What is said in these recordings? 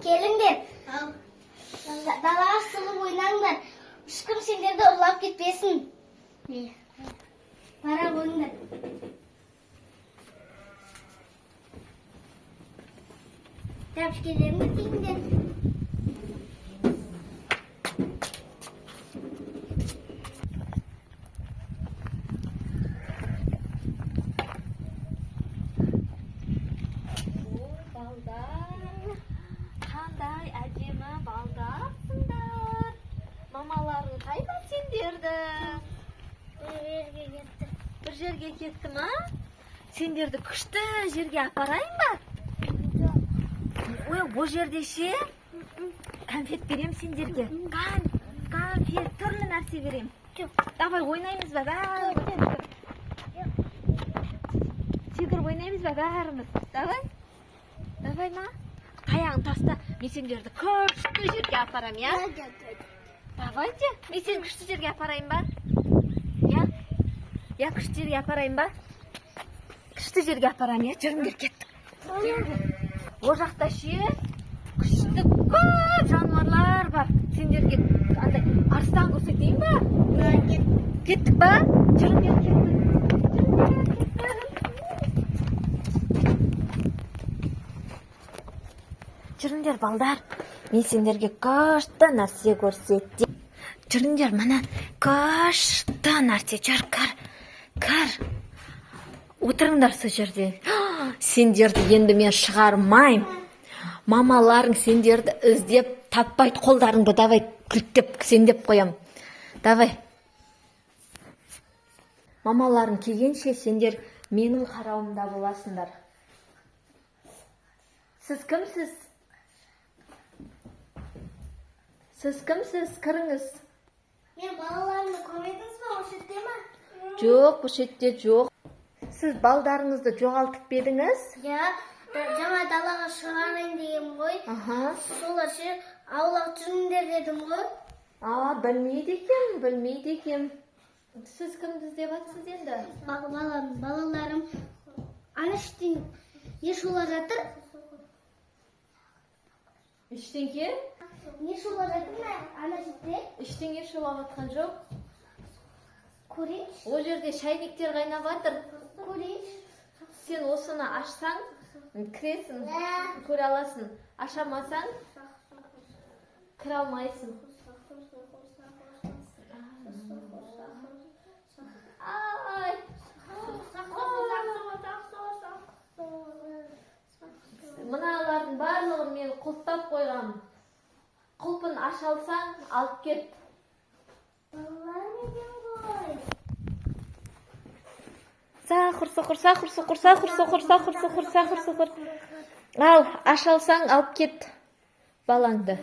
Келіңдер. Далаға шығып ойнаңдар. Ешкім сендерді ұрлап кетпесін. Бара ойыңдар. Тәпішкелеріңді киіңдер. Қандай әдемі балдарсыңдар. Мамаларың қайда сендерді? Бір жерге кетті ма? Сендерді күшті жерге апарайын ба? Ой, бұл жерде ше конфет берем сендерге. Конфет, түрлі нәрсе берем. Давай ойнаймыз ба бәріміз? Секіріп ойнаймыз ба бәріміз? Давай ма? Таяғын таста, мен сендерді күшті жерге апарам, я? Давайте, мен сені күшті жерге апарайын ба? Я күшті жерге апарайын ба? Күшті жерге апарам, я? Жүріңдер кеттік. О жақта ше күшті көп жануарлар бар. Сендерге арыстан көрсетейін ба? Кеттік ба? Жүріңдер кеттік. Жүріңдер балдар, мен сендерге күшті нәрсе көрсетем. Жүріңдер, мына күшті нәрсе. Жүр, кір. Отырыңдар сол жерде. Сендерді енді мен шығармайым. Мамаларың сендерді іздеп таппайды, қолдарыңды давай кілттеп сендеп қоям. Давай. Мамаларың келгенше сендер менің қарауымда боласыңдар. Сіз кімсіз? Сіз кімсіз? Кіріңіз. Мен балаларымды көрмедіңіз бе, осы жерде ма? Жоқ, бұл жерде жоқ. Сіз балдарыңызды жоғалтып бедіңіз? Жаңа далаға шығарайын деген ғой. Солар ше аулақ жүріңдер дедім ғой. Білмейді екем. Сіз кімді іздеп жатсыз енді? Балаларым ана іштен не шулап жатыр? Іштеңке? Не шулап жатыр ма ана жерде? Іштеңе шулап жатқан жоқ. Көрейінші. Ол жерде шайнектер қайнап жатыр. Көрейінші. Сен осыны ашсаң, кіресің, көре аласың. Ашамасаң, кіре алмайсың. Мыналардың барлығын мен құлттап қойғам. Құлпын аша алсаң, алып кет. Сақыр. Ал, аша алсаң, алып кет балаңды.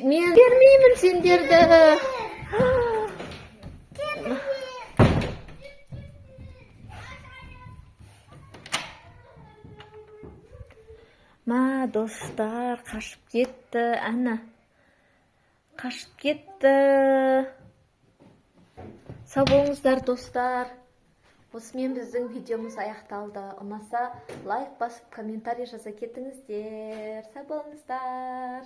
Мен бермеймін сендерді. Достар қашып кетті, әні. Қашып кетті. Сау болыңыздар, достар. Осымен біздің видеомыз аяқталды. Ұнаса, лайк басып, комментарий жаза кетіңіздер. Сау болыңыздар.